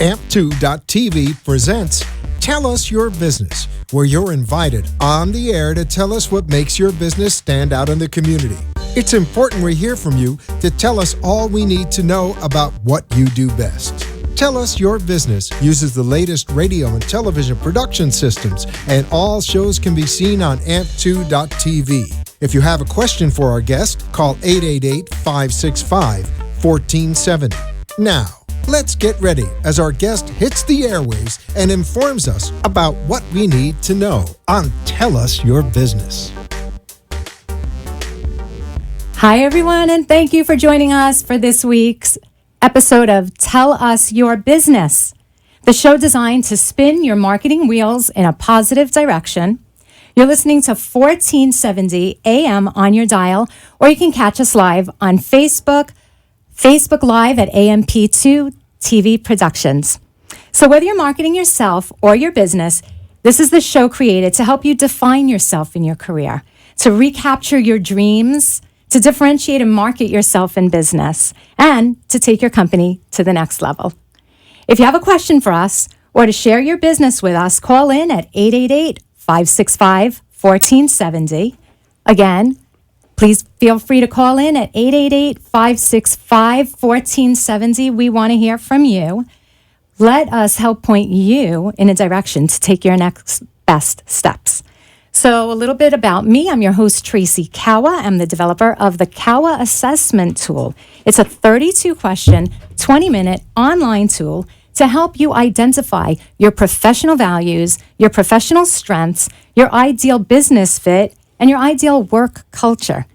AMP2.tv presents Tell Us Your Business, where you're invited on the air to tell us what makes your business stand out in the community. It's important we hear from you to tell us all we need to know about what you do best. Tell Us Your Business uses the latest radio and television production systems, and all shows can be seen on AMP2.tv. If you have a question for our guest, call 888-565-1470. Now, let's get ready as our guest hits the airwaves and informs us about what we need to know on Tell Us Your Business. Hi, everyone, and thank you for joining us for this week's episode of Tell Us Your Business, the show designed to spin your marketing wheels in a positive direction. You're listening to 1470 AM on your dial, or you can catch us live on Facebook Live at AMP2 TV Productions. So whether you're marketing yourself or your business, this is the show created to help you define yourself in your career, to recapture your dreams, to differentiate and market yourself in business, and to take your company to the next level. If you have a question for us or to share your business with us, call in at 888-565-1470. Again, please feel free to call in at 888-565-1470. We want to hear from you. Let us help point you in a direction to take your next best steps. So a little bit about me. I'm your host, Tracy Kawa. I'm the developer of the Kawa Assessment Tool. It's a 32-question, 20-minute online tool to help you identify your professional values, your professional strengths, your ideal business fit, and your ideal work culture.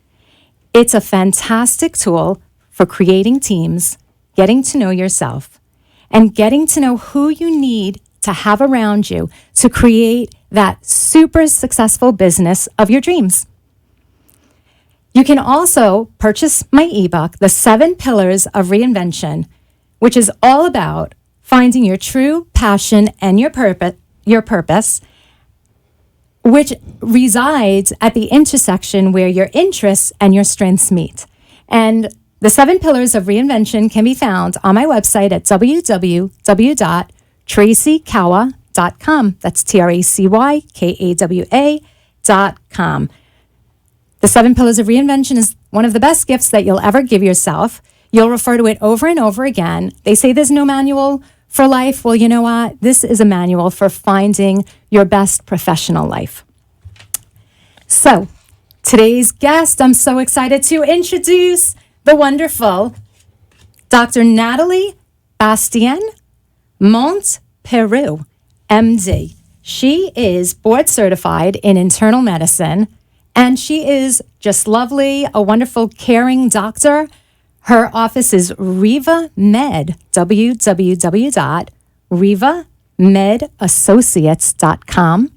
It's a fantastic tool for creating teams, getting to know yourself, and getting to know who you need to have around you to create that super successful business of your dreams. You can also purchase my ebook, The 7 Pillars of Reinvention, which is all about finding your true passion and your purpose, which resides at the intersection where your interests and your strengths meet. And the 7 Pillars of Reinvention can be found on my website at www.tracykawa.com. That's TRACYKAWA.com. The 7 Pillars of Reinvention is one of the best gifts that you'll ever give yourself. You'll refer to it over and over again. They say there's no manual for life. Well, you know what? This is a manual for finding your best professional life. So, today's guest, I'm so excited to introduce the wonderful Dr. Natalie Bastien Montperu, MD. She is board certified in internal medicine, and she is just lovely, a wonderful, caring doctor. Her office is Riva Med, www.rivamedassociates.com.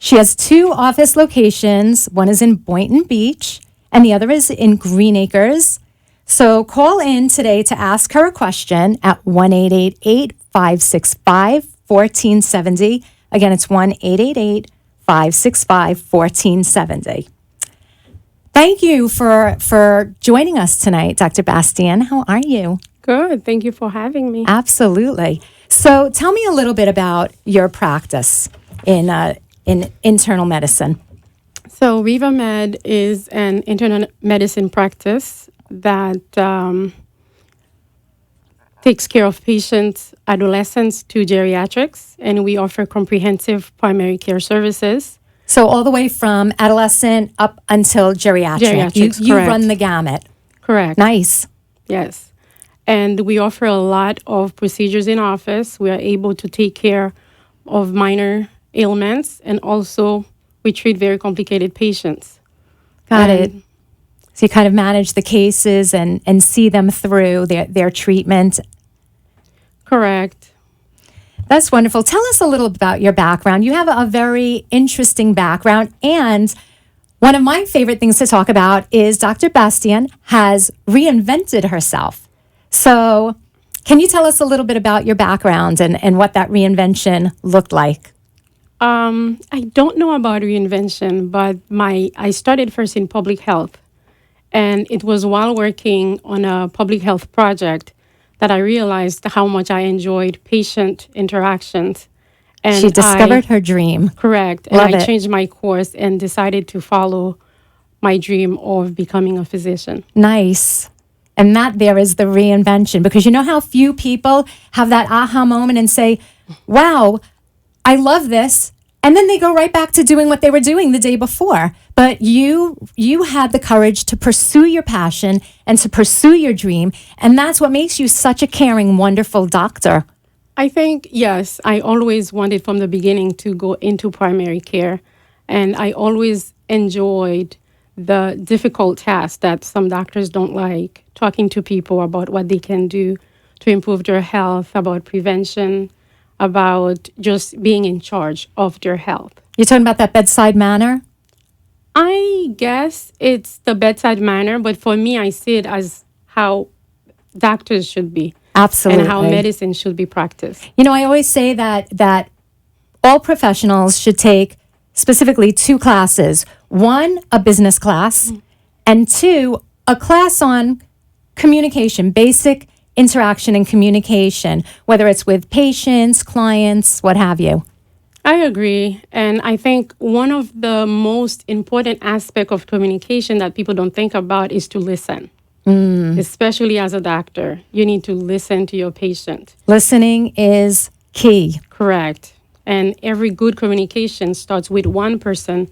She has 2 office locations. One is in Boynton Beach, and the other is in Green Acres. So call in today to ask her a question at 1-888-565-1470. Again, it's 1-888-565-1470. Thank you for joining us tonight, Dr. Bastien. How are you? Good. Thank you for having me. Absolutely. So tell me a little bit about your practice in internal medicine. So Riva Med is an internal medicine practice that takes care of patients, adolescents to geriatrics, and we offer comprehensive primary care services. So all the way from adolescent up until geriatric. Geriatrics, you correct. run the gamut. Correct. Nice. Yes. And we offer a lot of procedures in office. We are able to take care of minor ailments, and also we treat very complicated patients. Got it. So you kind of manage the cases and see them through their treatment. Correct. That's wonderful. Tell us a little about your background. You have a very interesting background, and one of my favorite things to talk about is Dr. Bastien has reinvented herself. So can you tell us a little bit about your background and what that reinvention looked like? I don't know about reinvention, but I started first in public health, and it was while working on a public health project that I realized how much I enjoyed patient interactions. And She discovered her dream. Correct. And Love I it. changed my course and decided to follow my dream of becoming a physician. Nice. And that there is the reinvention, because you know how few people have that aha moment and say, wow, I love this. And then they go right back to doing what they were doing the day before. But you had the courage to pursue your passion and to pursue your dream. And that's what makes you such a caring, wonderful doctor. I think, yes, I always wanted from the beginning to go into primary care. And I always enjoyed the difficult tasks that some doctors don't like, talking to people about what they can do to improve their health, about prevention, about just being in charge of their health. You're talking about that bedside manner? I guess it's the bedside manner, but for me, I see it as how doctors should be. Absolutely. And how medicine should be practiced. You know, I always say that all professionals should take specifically 2 classes. 1, a business class, and 2, a class on communication, basic interaction and communication, whether it's with patients, clients, what have you. I agree. And I think one of the most important aspects of communication that people don't think about is to listen. Especially as a doctor, you need to listen to your patient. Listening is key. Correct. And every good communication starts with one person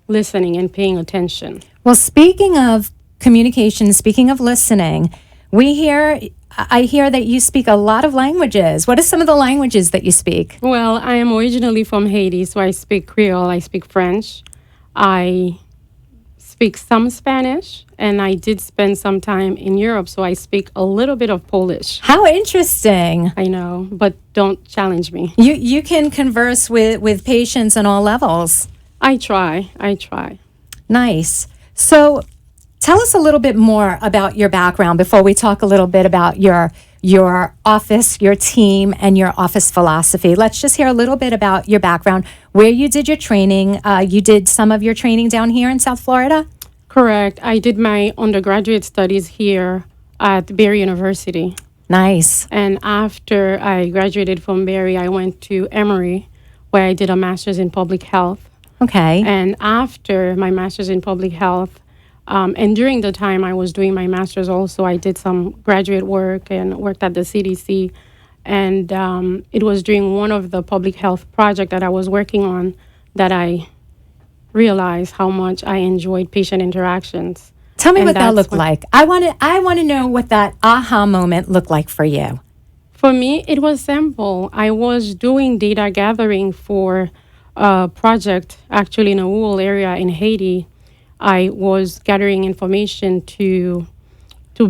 listening and paying attention. Well, speaking of communication, speaking of listening, I hear that you speak a lot of languages. What are some of the languages that you speak? Well, I am originally from Haiti, so I speak Creole, I speak French. I speak some Spanish, and I did spend some time in Europe, so I speak a little bit of Polish. How interesting. I know, but don't challenge me. You can converse with patients on all levels. I try. Nice. So tell us a little bit more about your background before we talk a little bit about your office, your team, and your office philosophy. Let's just hear a little bit about your background, where you did your training. You did some of your training down here in South Florida? Correct. I did my undergraduate studies here at Barry University. Nice. And after I graduated from Barry, I went to Emory, where I did a master's in public health. Okay. And after my master's in public health, and during the time I was doing my master's also, I did some graduate work and worked at the CDC. And it was during one of the public health projects that I was working on that I realized how much I enjoyed patient interactions. Tell me And what that that's looked what- like. I want to know what that aha moment looked like for you. For me, it was simple. I was doing data gathering for a project actually in a rural area in Haiti. I was gathering information to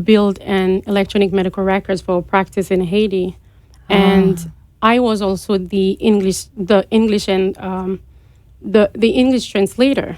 build an electronic medical records for practice in Haiti, and I was also the English and the English translator.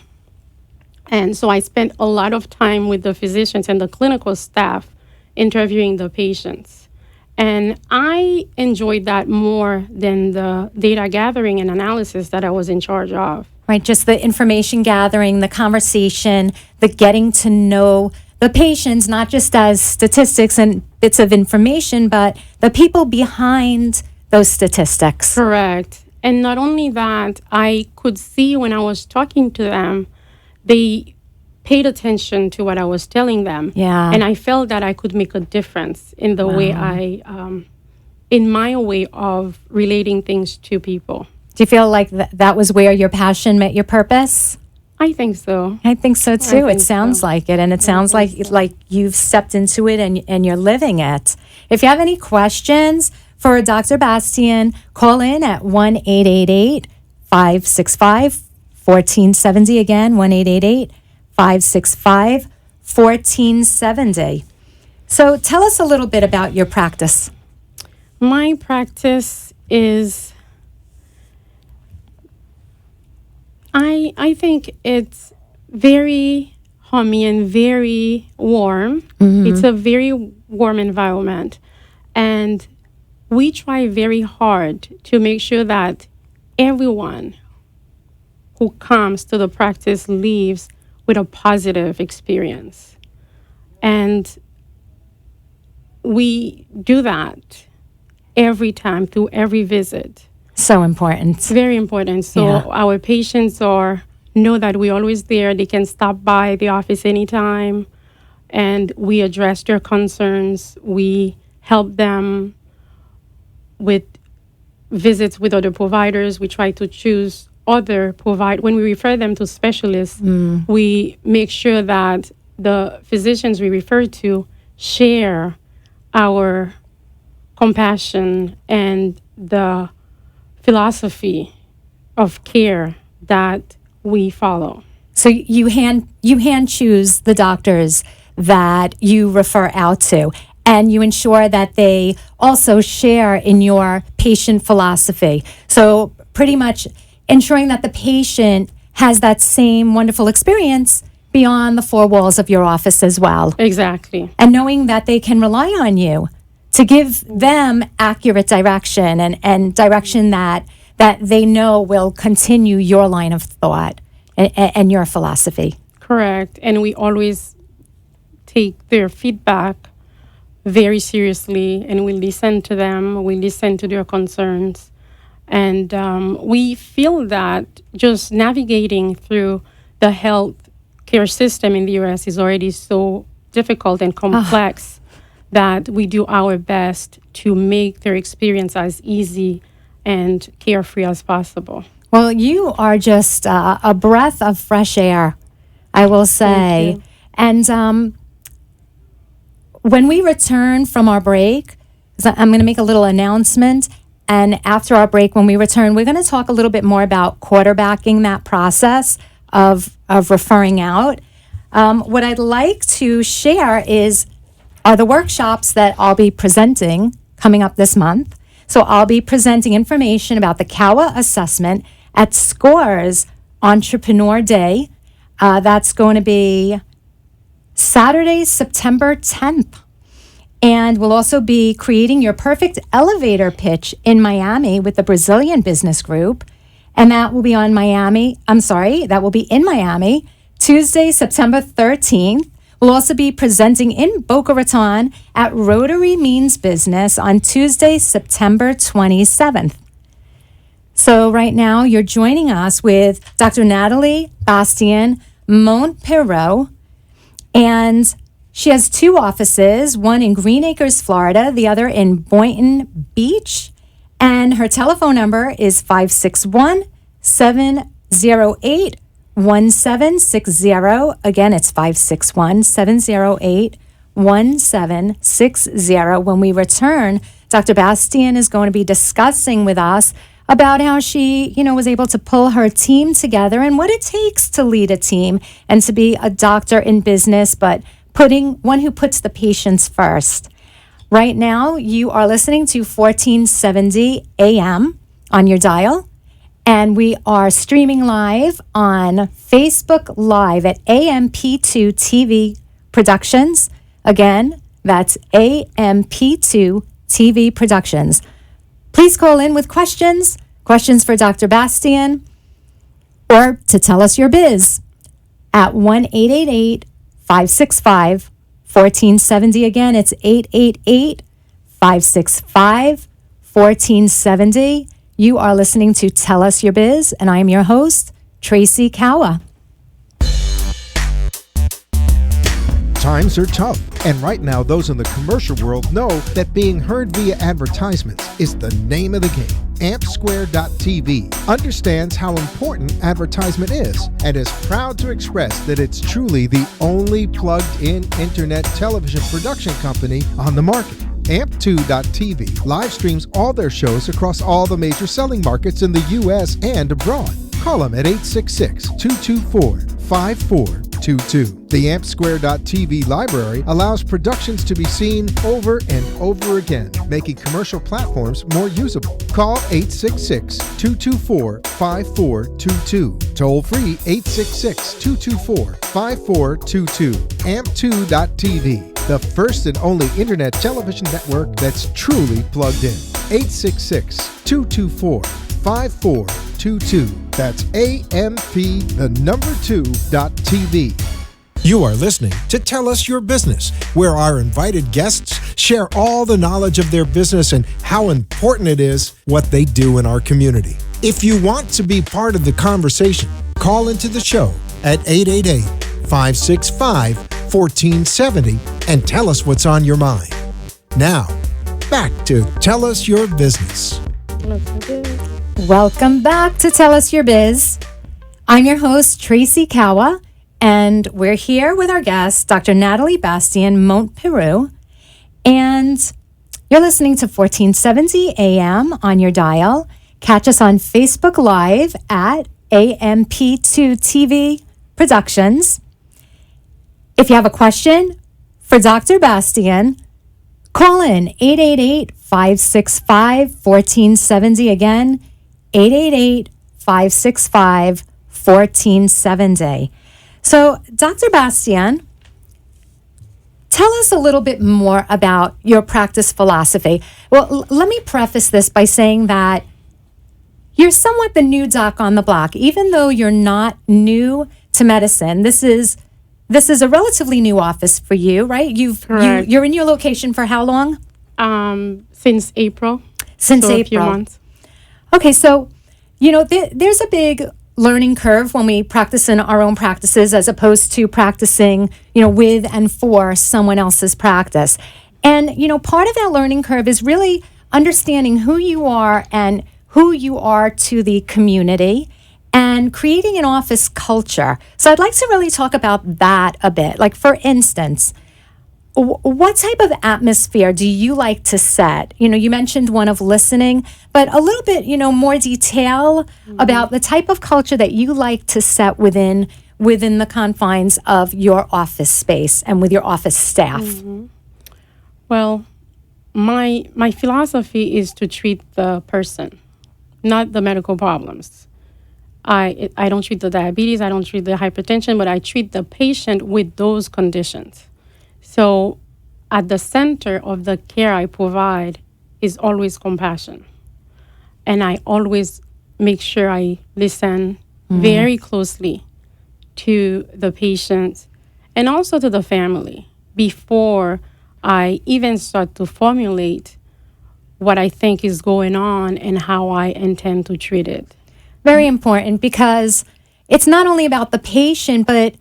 And so I spent a lot of time with the physicians and the clinical staff interviewing the patients. And I enjoyed that more than the data gathering and analysis that I was in charge of. Right, just the information gathering, the conversation, the getting to know the patients, not just as statistics and bits of information, but the people behind those statistics. Correct. And not only that, I could see when I was talking to them, they paid attention to what I was telling them. Yeah. And I felt that I could make a difference in the way in my way of relating things to people. Do you feel like that was where your passion met your purpose? I think so. I think so too. It think sounds so. like it, and it sounds like you've stepped into it and you're living it. If you have any questions for Dr. Bastian, call in at 1-888-565-1470. Again, 1-888-565-1470. So tell us a little bit about your practice. My practice is, I think it's very homey and very warm. It's a very warm environment. And we try very hard to make sure that everyone who comes to the practice leaves with a positive experience. And we do that every time through every visit. So important. It's very important. So our patients know that we're always there. They can stop by the office anytime, and we address their concerns. We help them with visits with other providers. We try to choose other when we refer them to specialists, we make sure that the physicians we refer to share our compassion and the philosophy of care that we follow. So you hand choose the doctors that you refer out to, and you ensure that they also share in your patient philosophy. So pretty much ensuring that the patient has that same wonderful experience beyond the four walls of your office as well. Exactly. And knowing that they can rely on you to give them accurate direction and direction that they know will continue your line of thought and your philosophy. Correct. And we always take their feedback very seriously, and we listen to them. We listen to their concerns. And we feel that just navigating through the health care system in the U.S. is already so difficult and complex that we do our best to make their experience as easy and carefree as possible. Well, you are just a breath of fresh air, I will say. And when we return from our break, I'm going to make a little announcement. And after our break, when we return, we're going to talk a little bit more about quarterbacking that process of referring out. What I'd like to share are the workshops that I'll be presenting coming up this month. So I'll be presenting information about the CAWA assessment at SCORE's Entrepreneur Day. That's going to be Saturday, September 10th. And we'll also be creating your perfect elevator pitch in Miami with the Brazilian Business Group. And that will be in Miami, Tuesday, September 13th. We'll also be presenting in Boca Raton at Rotary Means Business on Tuesday, September 27th. So right now you're joining us with Dr. Natalie Bastien Montperot, and she has two offices, one in Green Acres, Florida, the other in Boynton Beach. And her telephone number is 561-708-1760. Again, it's 561-708-1760. When we return, Dr. Bastien is going to be discussing with us about how she, was able to pull her team together and what it takes to lead a team and to be a doctor in business, but one who puts the patients first. Right now, you are listening to 1470 AM on your dial, and we are streaming live on Facebook Live at AMP2 TV Productions. Again, that's AMP2 TV Productions. Please call in with questions for Dr. Bastien, or to tell us your biz at 1-888-565-1470. Again, it's 888-565-1470. You are listening to Tell Us Your Biz, and I am your host, Tracy Kawa. Times are tough, and right now those in the commercial world know that being heard via advertisements is the name of the game. AmpSquare.tv understands how important advertisement is and is proud to express that it's truly the only plugged-in internet television production company on the market. Amp2.tv live streams all their shows across all the major selling markets in the U.S. and abroad. Call them at 866-224-5422. The AmpSquare.tv library allows productions to be seen over and over again, making commercial platforms more usable. Call 866-224-5422. Toll free 866-224-5422. Amp2.tv, the first and only internet television network that's truly plugged in. 866-224-5422. That's AMP2.tv. You are listening to Tell Us Your Business, where our invited guests share all the knowledge of their business and how important it is what they do in our community. If you want to be part of the conversation, call into the show at 888-565-1470 and tell us what's on your mind. Now, back to Tell Us Your Business. Welcome back to Tell Us Your Biz. I'm your host, Tracy Kawa, and we're here with our guest, Dr. Natalie Bastien, Mont Peru. And you're listening to 1470 AM on your dial. Catch us on Facebook Live at AMP2 TV Productions. If you have a question for Dr. Bastien, call in 888-565-1470. Again, 888-565-1470. So, Dr. Bastien, tell us a little bit more about your practice philosophy. Well, let me preface this by saying that you're somewhat the new doc on the block. Even though you're not new to medicine, this is a relatively new office for you, right? You're in your location for how long? Since April. Since so April. A few months. Okay, so, there's a big learning curve when we practice in our own practices as opposed to practicing, with and for someone else's practice. And, part of that learning curve is really understanding who you are and who you are to the community and creating an office culture. So I'd like to really talk about that a bit. Like, for instance, what type of atmosphere do you like to set? You mentioned one of listening, but a little bit, more detail about the type of culture that you like to set within the confines of your office space and with your office staff. Mm-hmm. Well, my philosophy is to treat the person, not the medical problems. I don't treat the diabetes, I don't treat the hypertension, but I treat the patient with those conditions. So at the center of the care I provide is always compassion. And I always make sure I listen very closely to the patient and also to the family before I even start to formulate what I think is going on and how I intend to treat it. Very important, because it's not only about the patient, but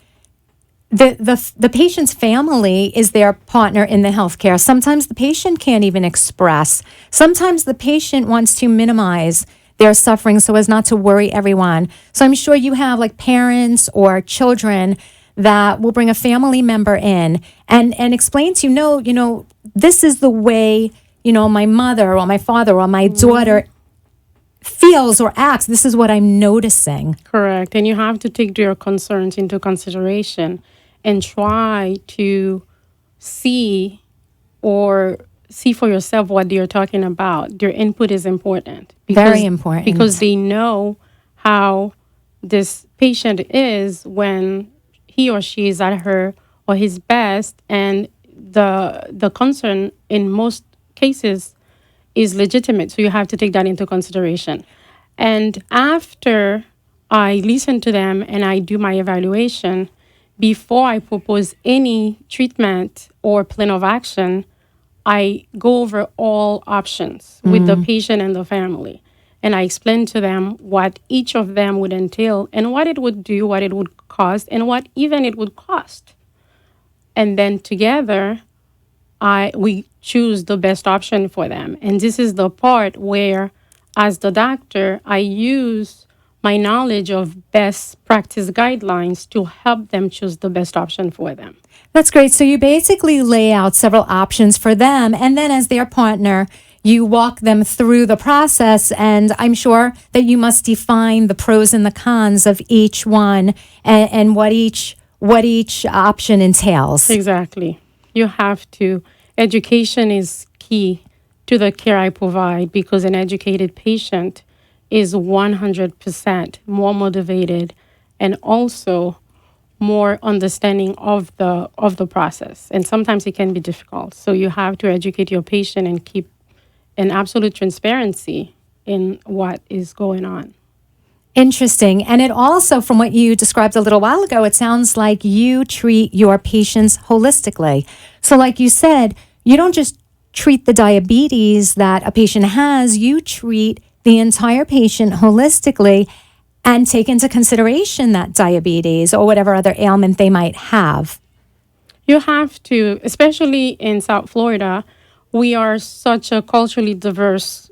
the patient's family is their partner in the healthcare. Sometimes the patient can't even express. Sometimes the patient wants to minimize their suffering so as not to worry everyone. So I'm sure you have like parents or children that will bring a family member in and explain to you, this is the way, my mother or my father or my daughter feels or acts. This is what I'm noticing. Correct. And you have to take their concerns into consideration and try to see for yourself what they're talking about. Their input is important. Very important. Because they know how this patient is when he or she is at her or his best, and the concern in most cases is legitimate. So you have to take that into consideration. And after I listen to them and I do my evaluation, before I propose any treatment or plan of action, I go over all options with the patient and the family. And I explain to them what each of them would entail and what it would do, what it would cost, and what even it would cost. And then together, we choose the best option for them. And this is the part where, as the doctor, I use my knowledge of best practice guidelines to help them choose the best option for them. That's great. So you basically lay out several options for them, and then as their partner, you walk them through the process, and I'm sure that you must define the pros and the cons of each one and what each option entails. Exactly. You have to. Education is key to the care I provide, because an educated patient is 100% more motivated and also more understanding of the process. And sometimes it can be difficult. So you have to educate your patient and keep an absolute transparency in what is going on. Interesting. And it also, from what you described a little while ago, it sounds like you treat your patients holistically. So, like you said, you don't just treat the diabetes that a patient has, you treat the entire patient holistically and take into consideration that diabetes or whatever other ailment they might have. You have to, especially in South Florida, we are such a culturally diverse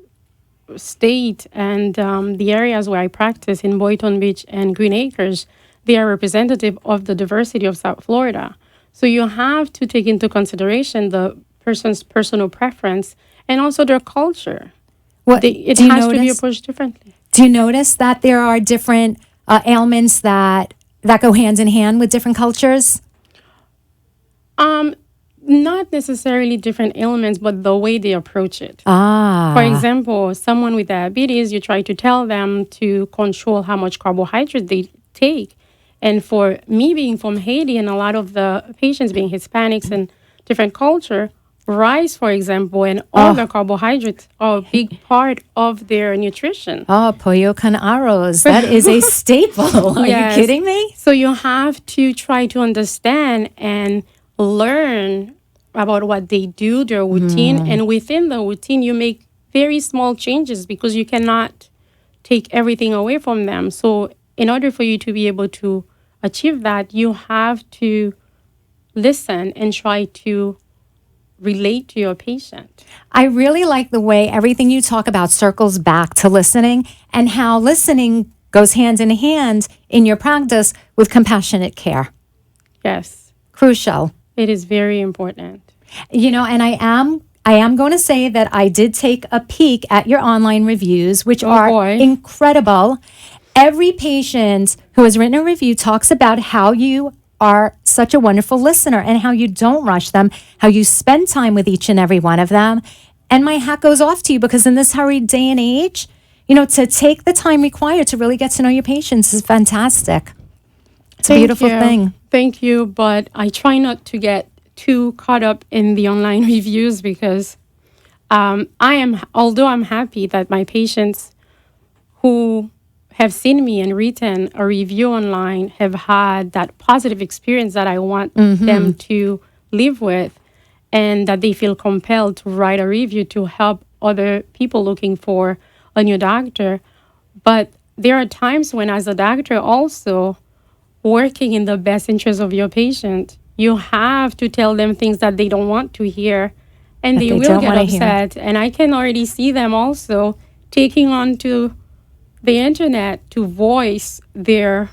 state, and the areas where I practice in Boynton Beach and Green Acres, they are representative of the diversity of South Florida. So you have to take into consideration the person's personal preference and also their culture. It has to be approached differently. Do you notice that there are different ailments that go hand in hand with different cultures? Not necessarily different ailments, but the way they approach it. Ah. For example, someone with diabetes, you try to tell them to control how much carbohydrate they take. And for me being from Haiti and a lot of the patients being Hispanics and different culture, rice, for example, and other carbohydrates are a big part of their nutrition. Oh, pollo con arroz. That is a staple. Are you kidding me? So you have to try to understand and learn about what they do, their routine, and within the routine, you make very small changes because you cannot take everything away from them. So in order for you to be able to achieve that, you have to listen and try to relate to your patient. I really like the way everything you talk about circles back to listening and how listening goes hand in hand in your practice with compassionate care. Yes. Crucial. It is very important. You know, and I am going to say that I did take a peek at your online reviews, which are incredible. Every patient who has written a review talks about how you are such a wonderful listener and how you don't rush them, how you spend time with each and every one of them. And my hat goes off to you because in this hurried day and age, you know, to take the time required to really get to know your patients is fantastic. It's a beautiful thing. Thank you, but I try not to get too caught up in the online reviews because although I'm happy that my patients who have seen me and written a review online have had that positive experience that I want them to live with, and that they feel compelled to write a review to help other people looking for a new doctor. But there are times when, as a doctor, also working in the best interest of your patient, you have to tell them things that they don't want to hear, and they will get upset. And I can already see them also taking on to the internet to voice their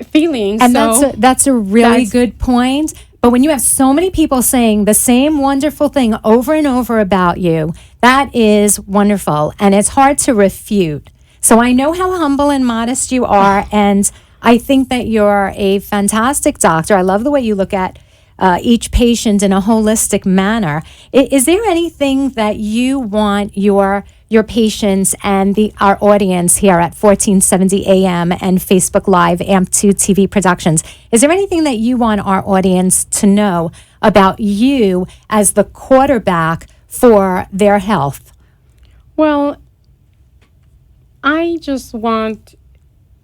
feelings. And that's a really good point. But when you have so many people saying the same wonderful thing over and over about you, that is wonderful. And it's hard to refute. So I know how humble and modest you are. And I think that you're a fantastic doctor. I love the way you look at each patient in a holistic manner. Is there anything that you want your patients and our audience here at 1470 AM and Facebook Live, AMP2 TV Productions, is there anything that you want our audience to know about you as the quarterback for their health? Well, I just want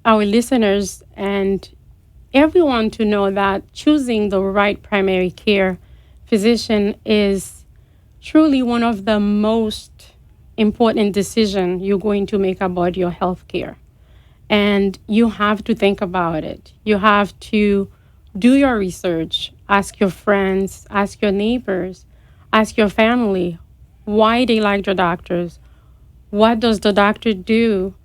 our listeners and everyone to know that choosing the right primary care physician is truly one of the most important decisions you're going to make about your health care. And you have to think about it. You have to do your research, ask your friends, ask your neighbors, ask your family why they like their doctors. What does the doctor do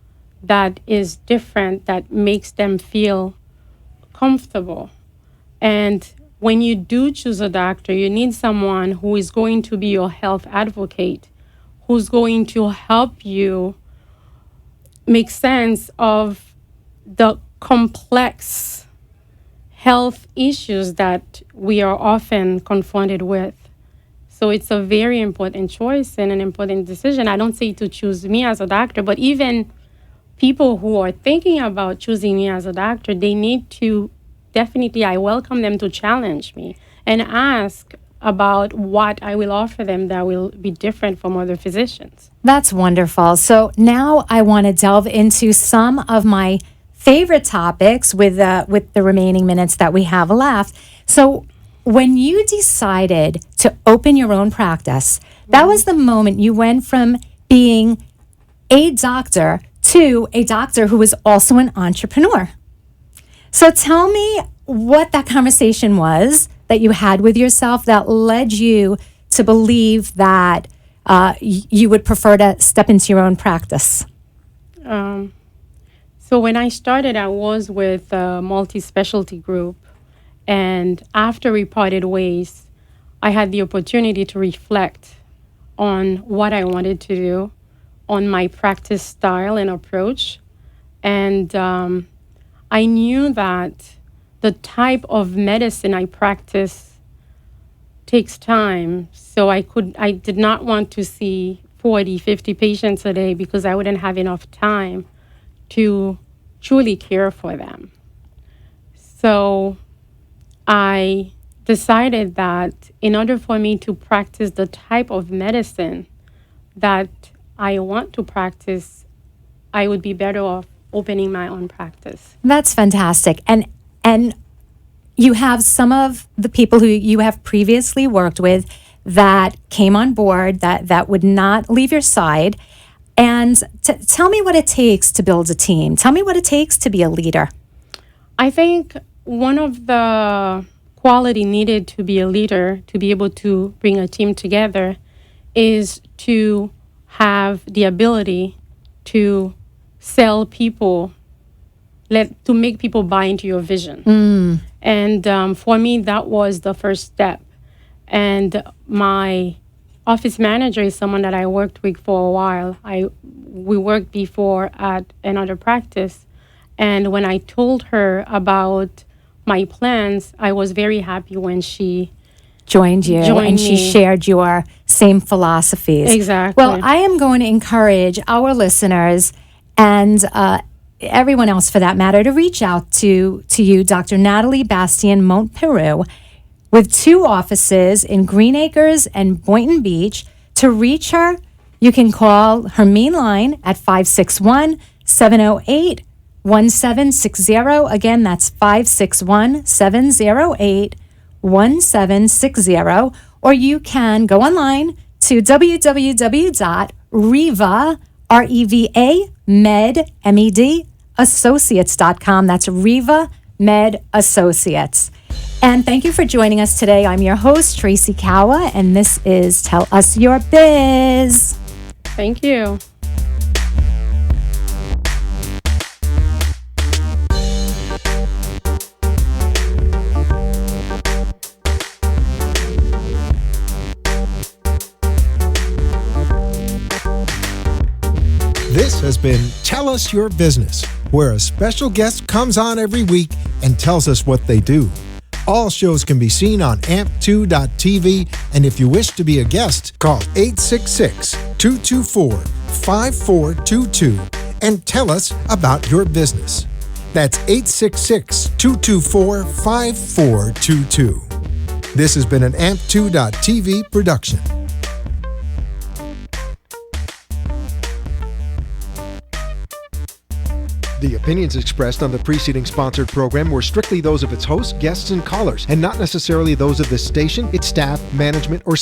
that is different, that makes them feel comfortable? And when you do choose a doctor, you need someone who is going to be your health advocate, who's going to help you make sense of the complex health issues that we are often confronted with. So it's a very important choice and an important decision. I don't say to choose me as a doctor, but even people who are thinking about choosing me as a doctor, they need to definitely, I welcome them to challenge me and ask about what I will offer them that will be different from other physicians. That's wonderful. So now I want to delve into some of my favorite topics with the remaining minutes that we have left. So when you decided to open your own practice, that was the moment you went from being a doctor to a doctor who was also an entrepreneur. So tell me what that conversation was that you had with yourself that led you to believe that you would prefer to step into your own practice. So when I started, I was with a multi-specialty group. And after we parted ways, I had the opportunity to reflect on what I wanted to do, on my practice style and approach. And I knew that the type of medicine I practice takes time. So I did not want to see 40, 50 patients a day because I wouldn't have enough time to truly care for them. So I decided that in order for me to practice the type of medicine that I want to practice, I would be better off opening my own practice. That's fantastic. And you have some of the people who you have previously worked with that came on board that would not leave your side. And tell me what it takes to build a team. Tell me what it takes to be a leader. I think one of the quality needed to be a leader, to be able to bring a team together, is to have the ability to sell people, to make people buy into your vision. And for me, that was the first step. And my office manager is someone that I worked with for a while. We worked before at another practice. And when I told her about my plans, I was very happy when she joined you and she shared your same philosophies. Exactly. Well, I am going to encourage our listeners and everyone else for that matter to reach out to you, Dr. Natalie Bastien Montperu, with 2 offices in Green Acres and Boynton Beach. To reach her, you can call her main line at 561-708-1760. Again, that's 561-708-1760. Or you can go online to www.reva, R-E-V-A, Med, M-E-D, Associates.com. That's Reva Med Associates. And thank you for joining us today. I'm your host, Tracy Kawa, and this is Tell Us Your Biz. Thank you. This has been Tell Us Your Business, where a special guest comes on every week and tells us what they do. All shows can be seen on amp2.tv, and if you wish to be a guest, call 866-224-5422 and tell us about your business. That's 866-224-5422. This has been an amp2.tv production. The opinions expressed on the preceding sponsored program were strictly those of its hosts, guests, and callers, and not necessarily those of this station, its staff, management, or